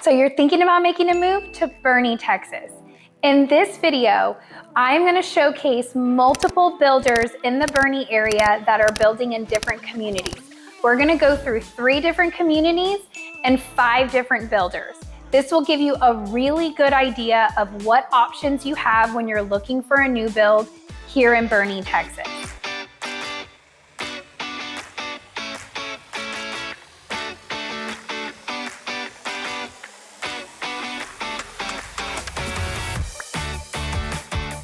So you're thinking about making a move to Boerne, Texas. In this video, I'm going to showcase multiple builders in the Boerne area that are building in different communities. We're going to go through 3 different communities and 5 different builders. This will give you a really good idea of what options you have when you're looking for a new build here in Boerne, Texas.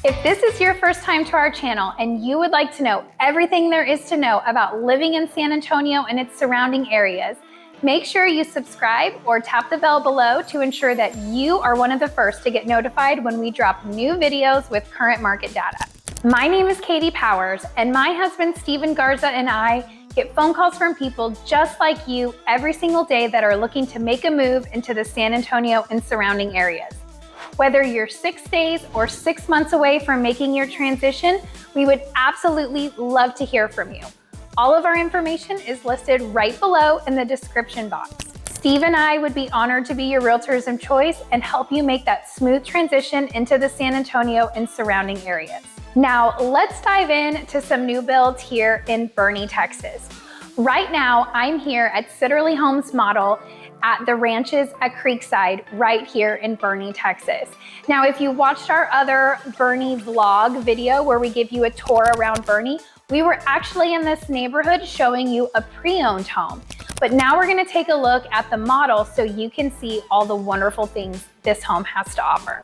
If this is your first time to our channel and you would like to know everything there is to know about living in San Antonio and its surrounding areas, make sure you subscribe or tap the bell below to ensure that you are one of the first to get notified when we drop new videos with current market data. My name is Katie Powers, and my husband Steven Garza and I get phone calls from people just like you every single day that are looking to make a move into the San Antonio and surrounding areas. Whether you're 6 days or 6 months away from making your transition, we would absolutely love to hear from you. All of our information is listed right below in the description box. Steve and I would be honored to be your realtors of choice and help you make that smooth transition into the San Antonio and surrounding areas. Now, let's dive into some new builds here in Boerne, Texas. Right now, I'm here at Sitterly Homes Model at the ranches at Creekside right here in Boerne, Texas. Now, if you watched our other Boerne vlog video where we give you a tour around Boerne, we were actually in this neighborhood showing you a pre-owned home. But now we're gonna take a look at the model so you can see all the wonderful things this home has to offer.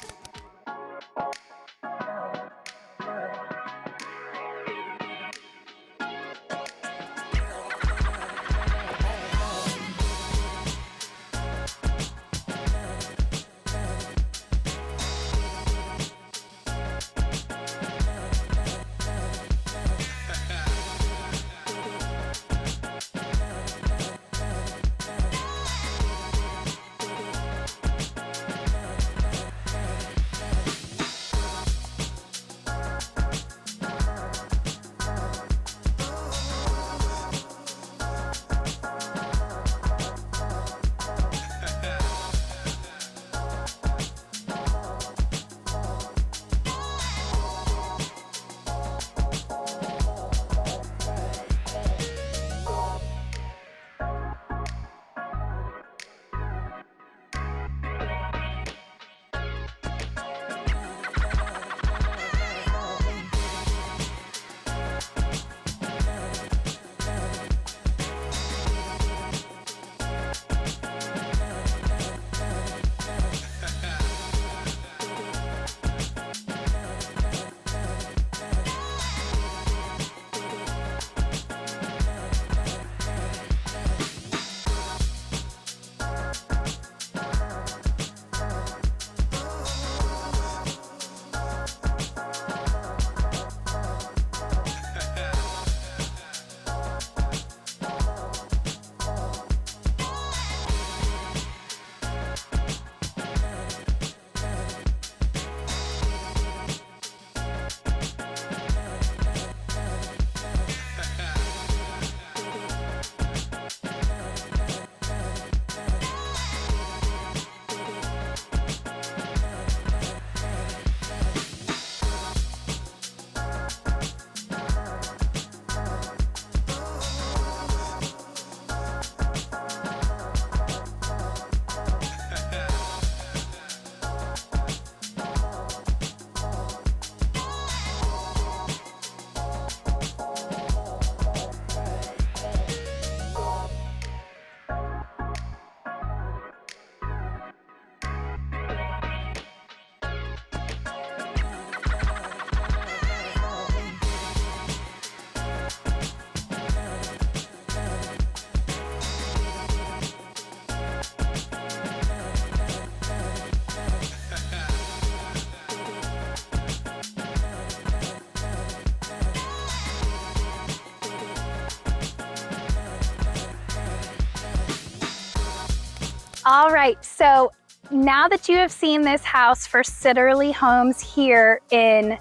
All right, so now that you have seen this house for Sitterly Homes here in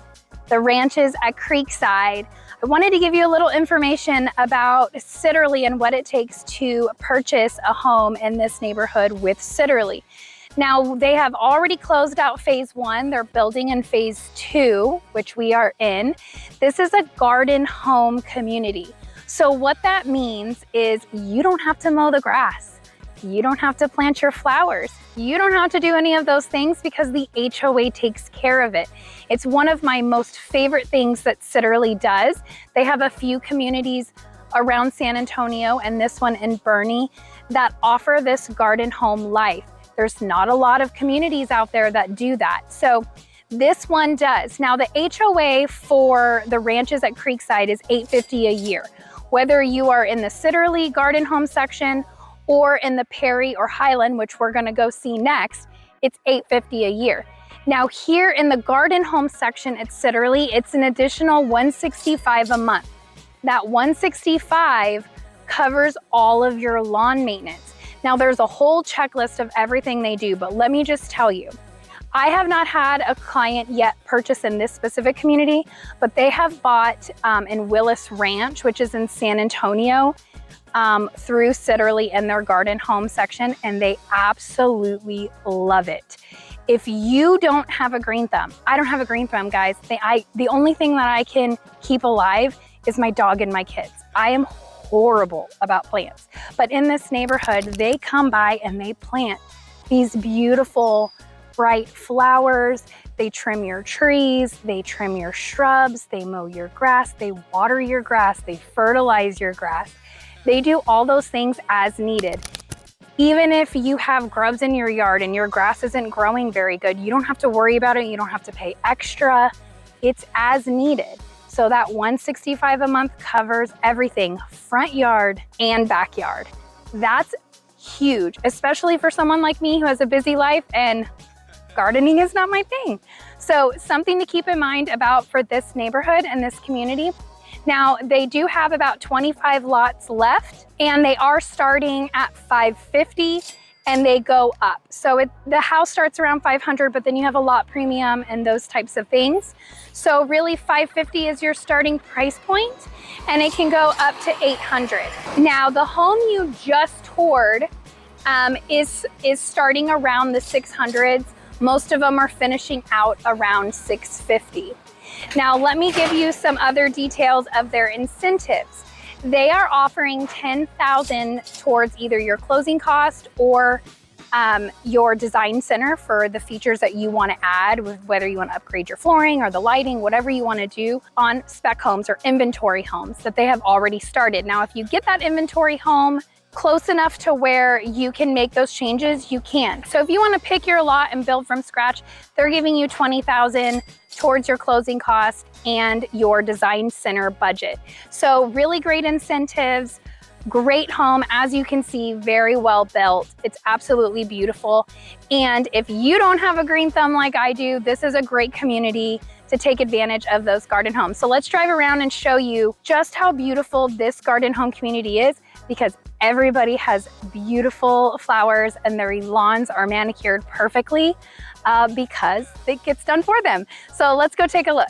the ranches at Creekside, I wanted to give you a little information about Sitterly and what it takes to purchase a home in this neighborhood with Sitterly. Now, they have already closed out phase 1. They're building in phase 2, which we are in. This is a garden home community. So what that means is you don't have to mow the grass. You don't have to plant your flowers. You don't have to do any of those things because the HOA takes care of it. It's one of my most favorite things that Sitterly does. They have a few communities around San Antonio and this one in Boerne that offer this garden home life. There's not a lot of communities out there that do that. So this one does. Now the HOA for the ranches at Creekside is $850 a year. Whether you are in the Sitterly garden home section or in the Perry or Highland, which we're gonna go see next, it's $850 a year. Now here in the garden home section at Sitterly, it's an additional $165 a month. That $165 covers all of your lawn maintenance. Now there's a whole checklist of everything they do, but let me just tell you, I have not had a client yet purchase in this specific community, but they have bought in Willis Ranch, which is in San Antonio, through Sitterly in their garden home section, and they absolutely love it. If you don't have a green thumb, I don't have a green thumb, guys. The only thing that I can keep alive is my dog and my kids. I am horrible about plants, but in this neighborhood, they come by and they plant these beautiful, bright flowers. They trim your trees, they trim your shrubs, they mow your grass, they water your grass, they fertilize your grass. They do all those things as needed. Even if you have grubs in your yard and your grass isn't growing very good, you don't have to worry about it. You don't have to pay extra. It's as needed. So that $165 a month covers everything, front yard and backyard. That's huge, especially for someone like me who has a busy life and gardening is not my thing. So something to keep in mind about for this neighborhood and this community. Now they do have about 25 lots left and they are starting at $550 and they go up. So the house starts around $500, but then you have a lot premium and those types of things. So really $550 is your starting price point and it can go up to $800. Now the home you just toured is starting around the 600s. Most of them are finishing out around $650. Now let me give you some other details of their incentives. They are offering $10,000 towards either your closing cost or your design center for the features that you want to add, with whether you want to upgrade your flooring or the lighting, whatever you want to do on spec homes or inventory homes that they have already started. Now, if you get that inventory home close enough to where you can make those changes, you can. So if you want to pick your lot and build from scratch, they're giving you $20,000 towards your closing cost and your design center budget. So really great incentives, great home. As you can see, very well built. It's absolutely beautiful. And if you don't have a green thumb like I do, this is a great community to take advantage of those garden homes. So let's drive around and show you just how beautiful this garden home community is, because everybody has beautiful flowers and their lawns are manicured perfectly because it gets done for them. So let's go take a look.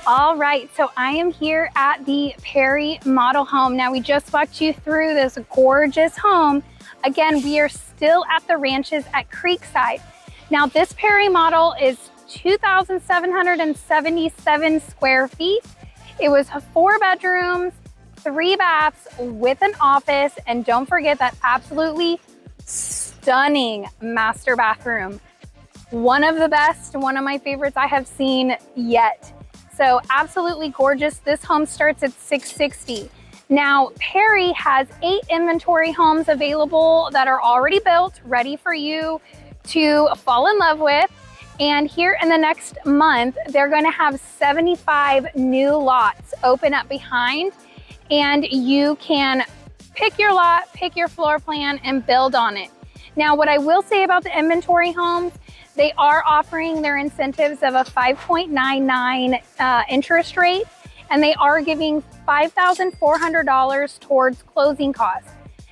All right, so I am here at the Perry model home. Now we just walked you through this gorgeous home. Again, we are still at the ranches at Creekside. Now this Perry model is 2,777 square feet. It was 4 bedrooms, 3 baths with an office, and don't forget that absolutely stunning master bathroom. One of the best, one of my favorites I have seen yet. So absolutely gorgeous. This home starts at $660. Now, Perry has 8 inventory homes available that are already built, ready for you to fall in love with. And here in the next month, they're going to have 75 new lots open up behind, and you can pick your lot, pick your floor plan, and build on it. Now, what I will say about the inventory homes, they are offering their incentives of a 5.99 interest rate, and they are giving $5,400 towards closing costs.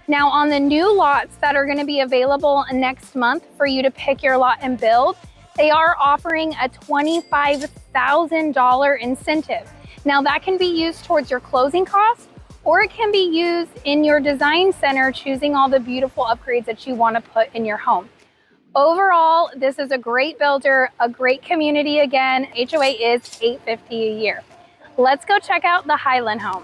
Now, on the new lots that are going to be available next month for you to pick your lot and build, they are offering a $25,000 incentive. Now, that can be used towards your closing costs, or it can be used in your design center, choosing all the beautiful upgrades that you want to put in your home. Overall, this is a great builder, a great community. Again, HOA is $850 a year. Let's go check out the Highland home.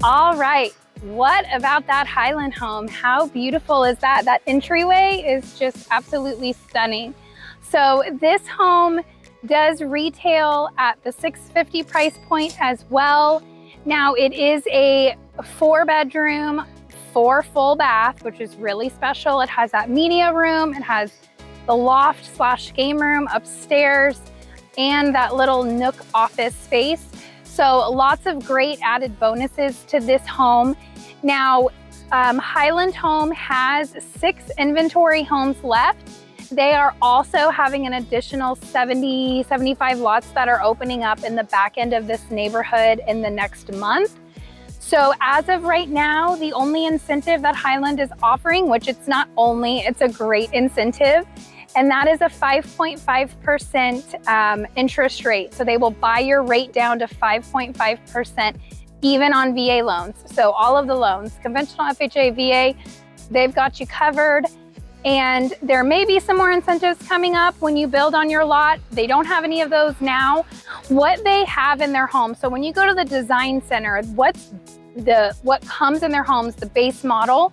All right, what about that Highland home? How beautiful is that? That entryway is just absolutely stunning. So this home does retail at the $650 price point as well. Now it is a 4-bedroom, 4 full bath, which is really special. It has that media room, it has the loft/game room upstairs, and that little nook office space. So lots of great added bonuses to this home. Now, Highland Home has 6 inventory homes left. They are also having an additional 70, 75 lots that are opening up in the back end of this neighborhood in the next month. So as of right now, the only incentive that Highland is offering, which it's not only, it's a great incentive, and that is a 5.5% interest rate. So they will buy your rate down to 5.5%, even on VA loans. So all of the loans, conventional, FHA, VA, they've got you covered. And there may be some more incentives coming up when you build on your lot. They don't have any of those now. What they have in their home, so when you go to the design center, what comes in their homes, the base model,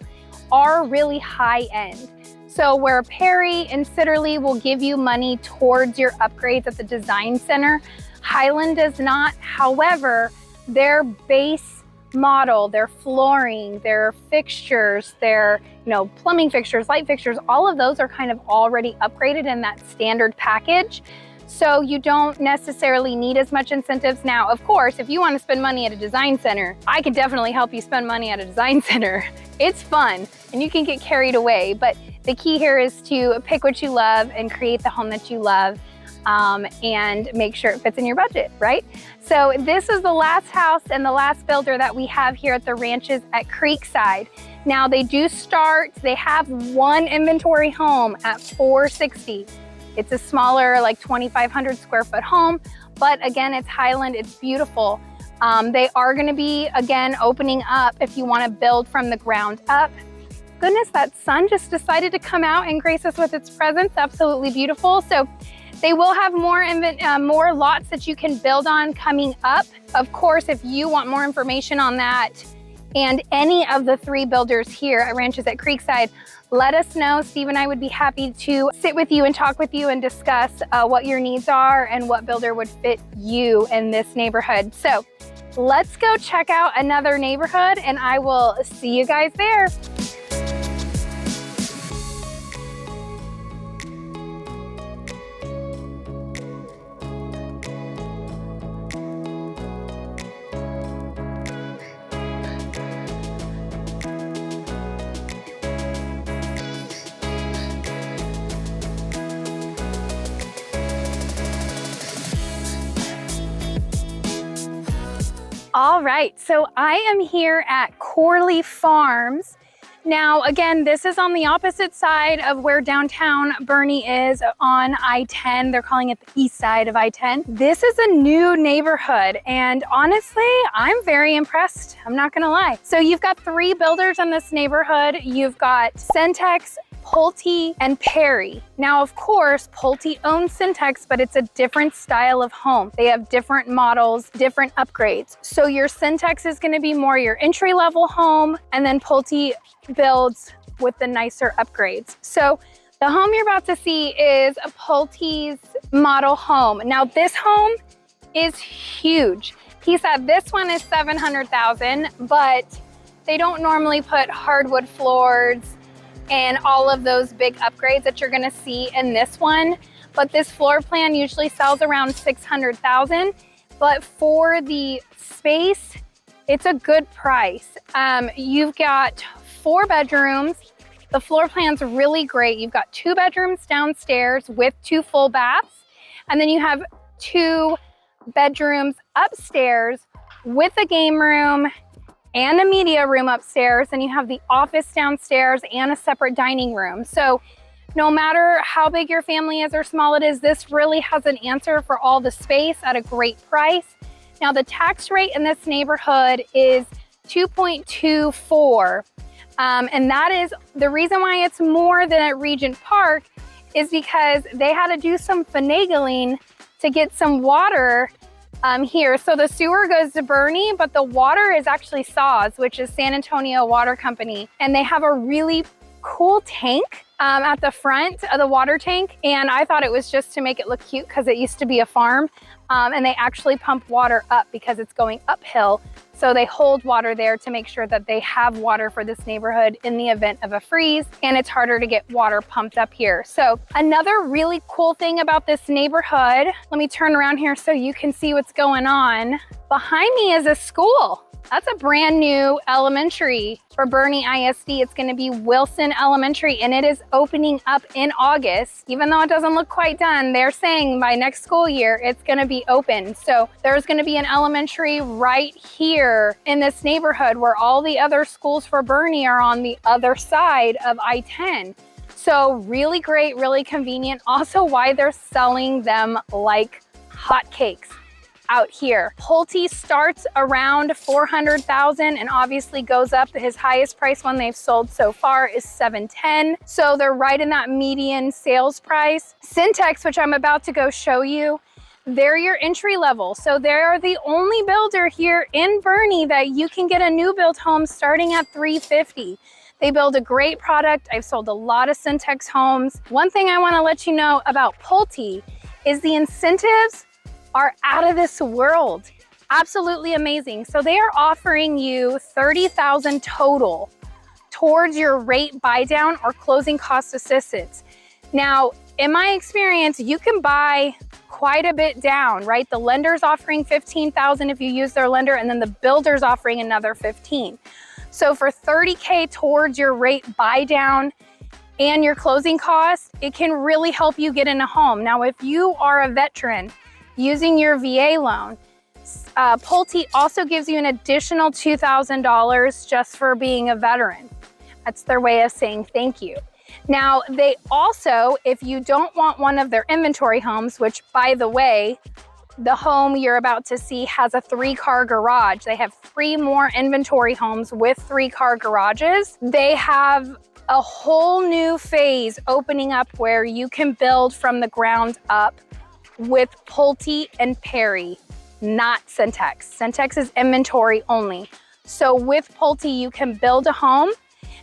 are really high end. So where Perry and Sitterly will give you money towards your upgrades at the design center, Highland does not. However, their base model, their flooring, their fixtures, their plumbing fixtures, light fixtures, all of those are kind of already upgraded in that standard package. So you don't necessarily need as much incentives. Now, of course, if you want to spend money at a design center, I can definitely help you spend money at a design center. It's fun and you can get carried away, but the key here is to pick what you love and create the home that you love, and make sure it fits in your budget, right? So this is the last house and the last builder that we have here at the ranches at Creekside. Now they have 1 inventory home at $460. It's a smaller, like 2,500 square foot home, but again, it's Highland, it's beautiful. They are gonna be, again, opening up if you wanna build from the ground up. Goodness, that sun just decided to come out and grace us with its presence. Absolutely beautiful. So they will have more lots that you can build on coming up. Of course, if you want more information on that and any of the 3 builders here at Ranches at Creekside, let us know. Steve and I would be happy to sit with you and talk with you and discuss what your needs are and what builder would fit you in this neighborhood. So let's go check out another neighborhood and I will see you guys there. All right, so I am here at Corley Farms. Now, again, this is on the opposite side of where downtown Boerne is on I-10. They're calling it the east side of I-10. This is a new neighborhood, and honestly, I'm very impressed. I'm not gonna lie. So you've got 3 builders in this neighborhood. You've got Centex, Pulte, and Perry. Now, of course, Pulte owns Centex, but it's a different style of home. They have different models, different upgrades. So your Centex is gonna be more your entry-level home, and then Pulte builds with the nicer upgrades. So the home you're about to see is a Pulte's model home. Now, this home is huge. He said this one is $700,000, but they don't normally put hardwood floors and all of those big upgrades that you're gonna see in this one. But this floor plan usually sells around $600,000. But for the space, it's a good price. You've got 4 bedrooms. The floor plan's really great. You've got 2 bedrooms downstairs with 2 full baths. And then you have 2 bedrooms upstairs with a game room and a media room upstairs, and you have the office downstairs and a separate dining room. So no matter how big your family is or small it is, this really has an answer for all the space at a great price. Now, the tax rate in this neighborhood is 2.24, and that is the reason why it's more than at Regent Park is because they had to do some finagling to get some water here. So the sewer goes to Boerne, but the water is actually SAW, which is San Antonio Water Company. And they have a really cool tank at the front of the water tank. And I thought it was just to make it look cute because it used to be a farm. And they actually pump water up because it's going uphill. So they hold water there to make sure that they have water for this neighborhood in the event of a freeze, and it's harder to get water pumped up here. So another really cool thing about this neighborhood, let me turn around here so you can see what's going on. Behind me is a school. That's a brand new elementary for Boerne ISD. It's going to be Wilson Elementary, and it is opening up in August. Even though it doesn't look quite done, they're saying by next school year, it's going to be open. So there's going to be an elementary right here in this neighborhood where all the other schools for Boerne are on the other side of I-10. So really great, really convenient. Also why they're selling them like hotcakes out here. Pulte starts around $400,000 and obviously goes up. His highest price one they've sold so far is $710,000. So they're right in that median sales price. Syntex, which I'm about to go show you, they're your entry level. So they're the only builder here in Boerne that you can get a new build home starting at $350,000. They build a great product. I've sold a lot of Syntex homes. One thing I want to let you know about Pulte is the incentives are out of this world. Absolutely amazing. So they are offering you $30,000 total towards your rate buy down or closing cost assistance. Now, in my experience, you can buy quite a bit down, right? The lender's offering $15,000 if you use their lender, and then the builder's offering another $15,000. So for $30K towards your rate buy down and your closing costs, it can really help you get in a home. Now, if you are a veteran using your VA loan, Pulte also gives you an additional $2,000 just for being a veteran. That's their way of saying thank you. Now, they also, if you don't want one of their inventory homes, which by the way, the home you're about to see has a 3-car garage. They have 3 more inventory homes with 3-car garages. They have a whole new phase opening up where you can build from the ground up with Pulte and Perry, not Syntex. Syntex is inventory only. So with Pulte, you can build a home,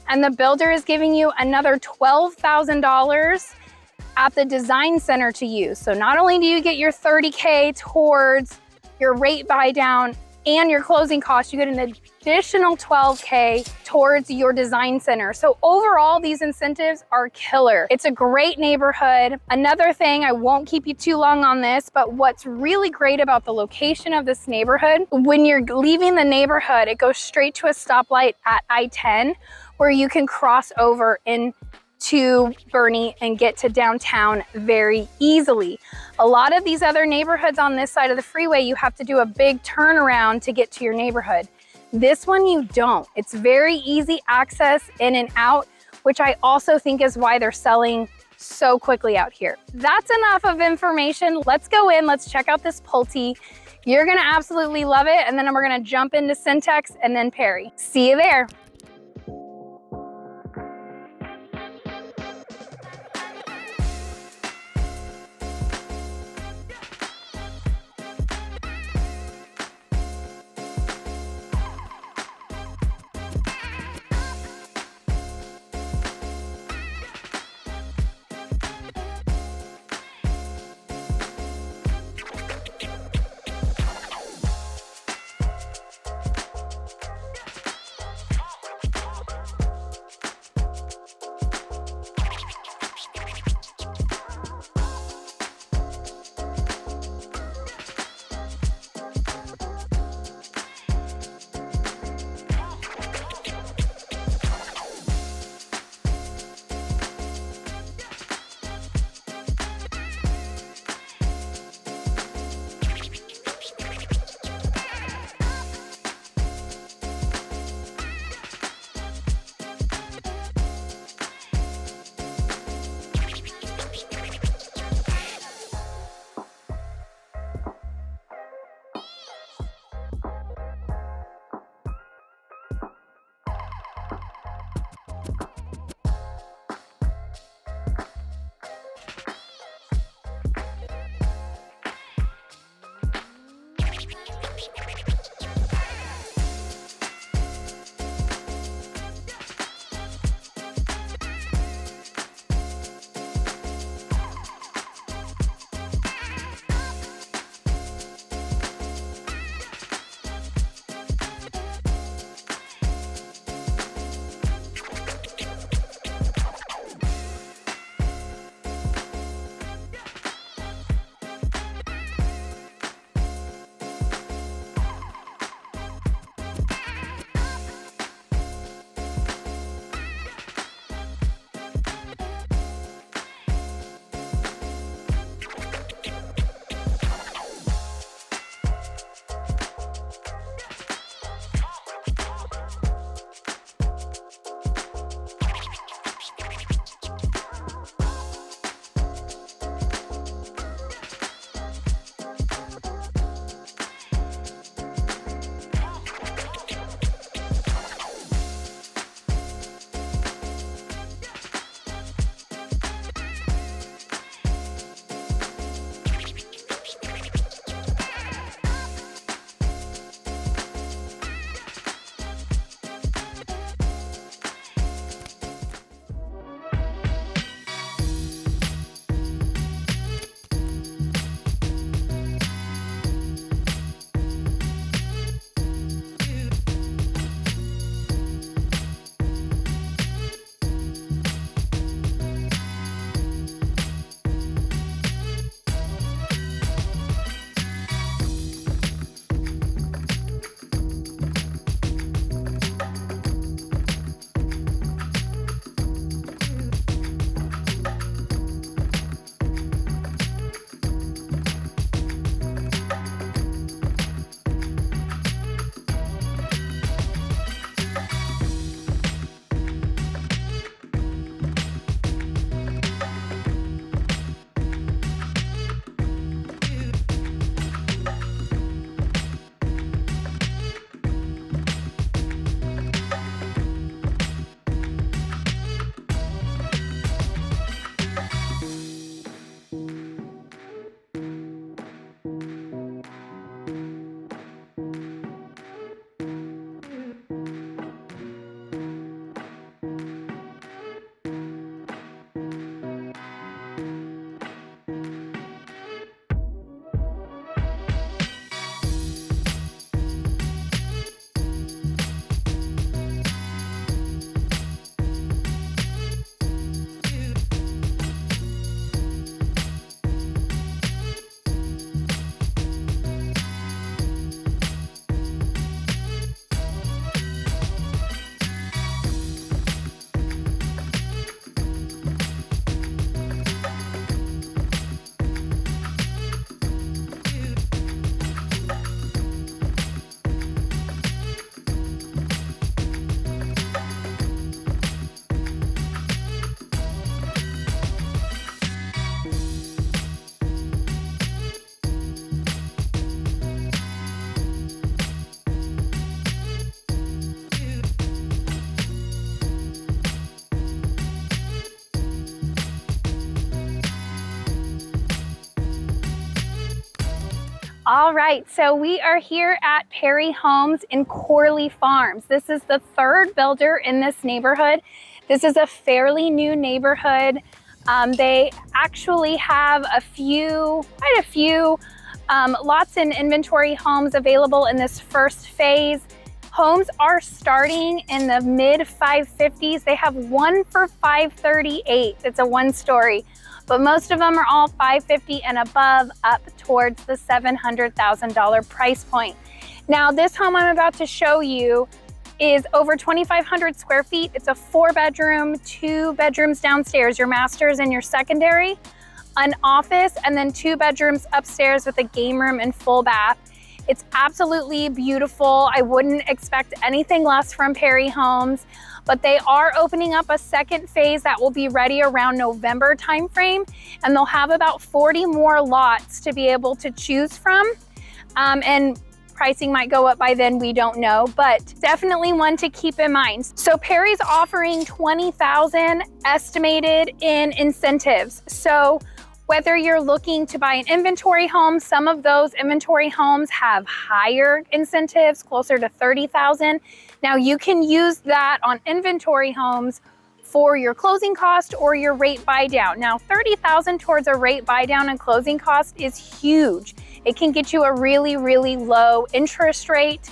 and the builder is giving you another $12,000 at the design center to use. So not only do you get your $30K towards your rate buy down and your closing costs, you get an additional $12K towards your design center. So overall, these incentives are killer. It's a great neighborhood. Another thing, I won't keep you too long on this, but what's really great about the location of this neighborhood, when you're leaving the neighborhood, it goes straight to a stoplight at I-10 where you can cross over into Boerne and get to downtown very easily. A lot of these other neighborhoods on this side of the freeway, you have to do a big turnaround to get to your neighborhood. This one you don't. It's very easy access in and out, which I also think is why they're selling so quickly out here. That's enough of information. Let's go in, let's check out this Pulte. You're gonna absolutely love it, and then we're gonna jump into Syntex and then Perry. See you there. All right, so we are here at Perry Homes in Corley Farms. This is the third builder in this neighborhood. This is a fairly new neighborhood. They actually have quite a few lots in inventory homes available in this first phase. Homes are starting in the mid 550s. They have one for 538. It's a one story, but most of them are all 550 and above, up towards the $700,000 price point. Now, this home I'm about to show you is over 2,500 square feet. It's a 4-bedroom, 2 bedrooms downstairs, your masters and your secondary, an office, and then 2 bedrooms upstairs with a game room and full bath. It's absolutely beautiful. I wouldn't expect anything less from Perry Homes, but they are opening up a second phase that will be ready around November timeframe, and they'll have about 40 more lots to be able to choose from. And pricing might go up by then, we don't know, but definitely one to keep in mind. So Perry's offering $20,000 estimated in incentives. So whether you're looking to buy an inventory home, some of those inventory homes have higher incentives, closer to $30,000. Now you can use that on inventory homes for your closing cost or your rate buy down. Now $30,000 towards a rate buy down and closing cost is huge. It can get you a really, really low interest rate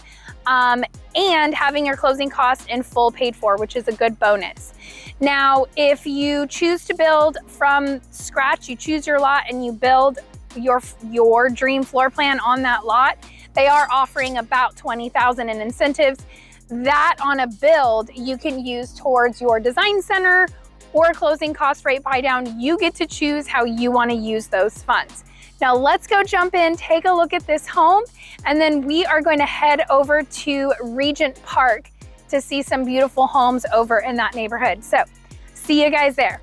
and having your closing costs in full paid for, which is a good bonus. Now, if you choose to build from scratch, you choose your lot and you build your dream floor plan on that lot, they are offering about $20,000 in incentives. That on a build, you can use towards your design center or closing cost rate buy down. You get to choose how you want to use those funds. Now let's go jump in, take a look at this home, and then we are going to head over to Regent Park to see some beautiful homes over in that neighborhood. So see you guys there.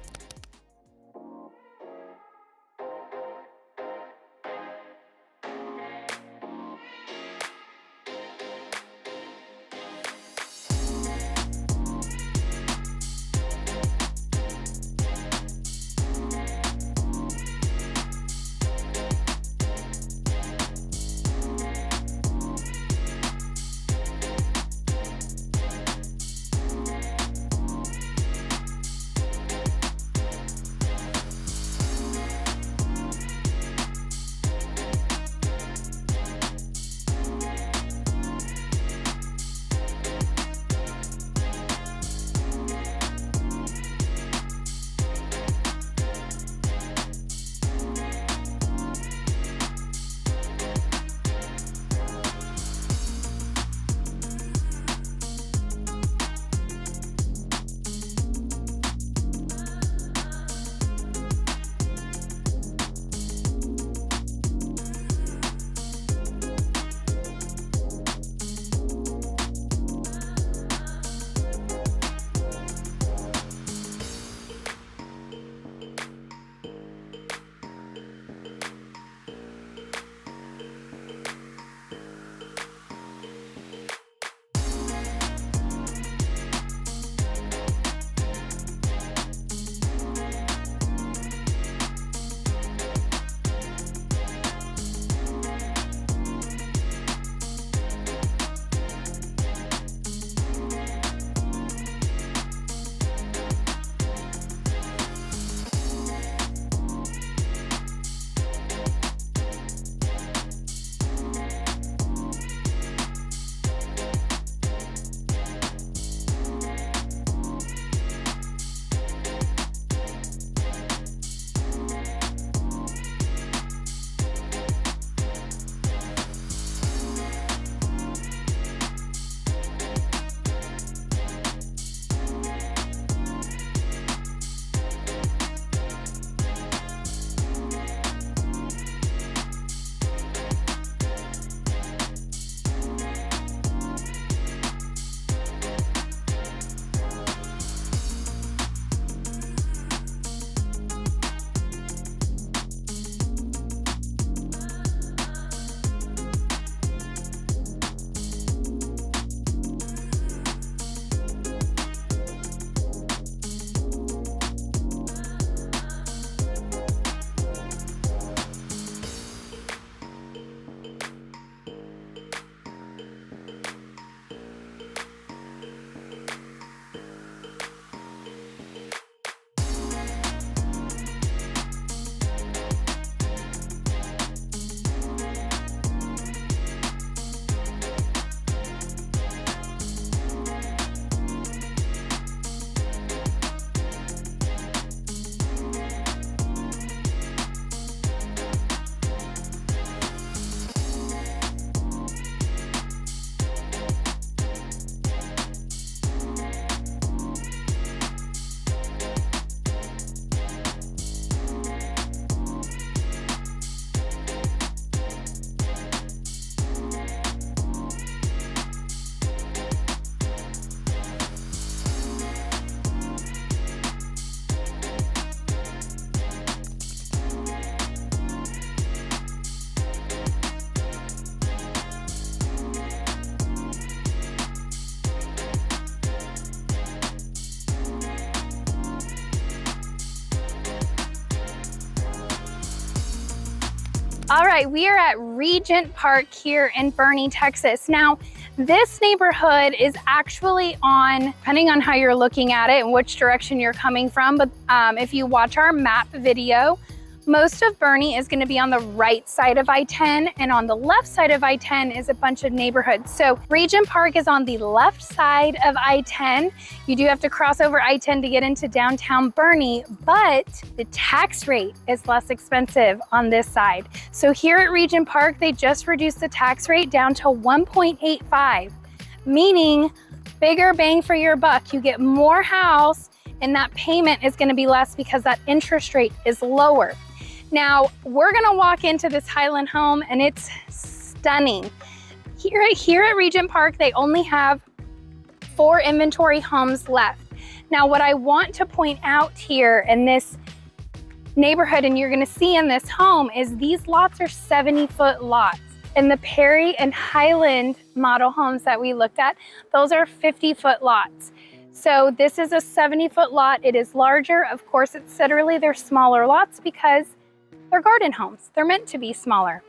All right, we are at Regent Park here in Boerne, Texas. Now, this neighborhood is actually on, depending on how you're looking at it and which direction you're coming from, but if you watch our map video, most of Boerne is going to be on the right side of I-10, and on the left side of I-10 is a bunch of neighborhoods. So Regent Park is on the left side of I-10. You do have to cross over I-10 to get into downtown Boerne, but the tax rate is less expensive on this side. So here at Regent Park, they just reduced the tax rate down to 1.85, meaning bigger bang for your buck. You get more house, and that payment is going to be less because that interest rate is lower. Now, we're gonna walk into this Highland home and it's stunning. Here at Regent Park, they only have 4 inventory homes left. Now, what I want to point out here in this neighborhood, and you're gonna see in this home, is these lots are 70-foot lots. And the Perry and Highland model homes that we looked at, those are 50-foot lots. So this is a 70-foot lot. It is larger. Of course, it's literally they're smaller lots because they're garden homes. They're meant to be smaller,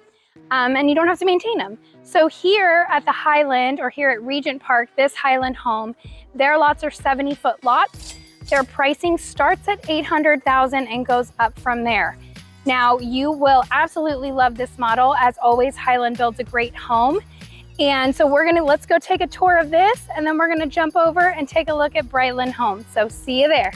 and you don't have to maintain them. So here at the Highland, or here at Regent Park, this Highland home, their lots are 70-foot lots. Their pricing starts at $800,000 and goes up from there. Now, you will absolutely love this model. As always, Highland builds a great home. And so let's go take a tour of this, and then we're gonna jump over and take a look at Brightland Homes. So see you there.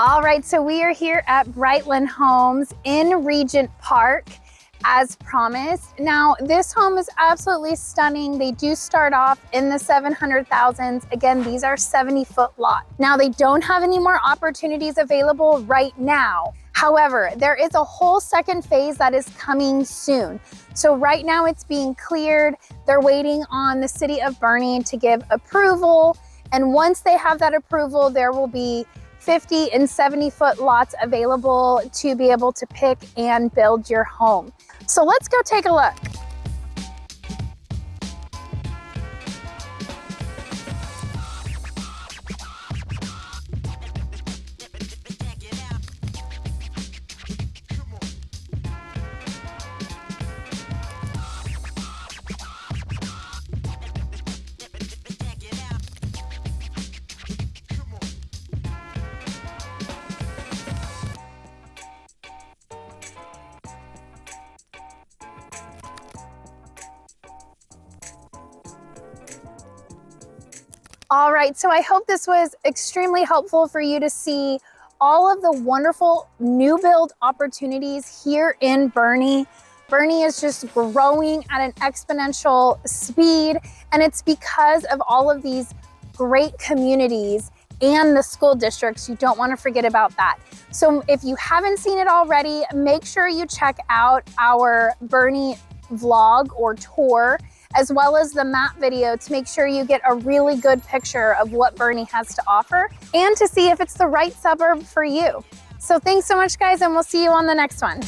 All right, so we are here at Brightland Homes in Regent Park, as promised. Now, this home is absolutely stunning. They do start off in the 700,000s. Again, these are 70-foot lots. Now, they don't have any more opportunities available right now. However, there is a whole second phase that is coming soon. So right now it's being cleared. They're waiting on the city of Boerne to give approval. And once they have that approval, there will be 50 and 70-foot lots available to be able to pick and build your home. So let's go take a look. All right, so I hope this was extremely helpful for you to see all of the wonderful new build opportunities here in Boerne. Boerne is just growing at an exponential speed, and it's because of all of these great communities and the school districts. You don't want to forget about that. So if you haven't seen it already, make sure you check out our Boerne vlog or tour, as well as the map video, to make sure you get a really good picture of what Boerne has to offer and to see if it's the right suburb for you. So thanks so much, guys, and we'll see you on the next one.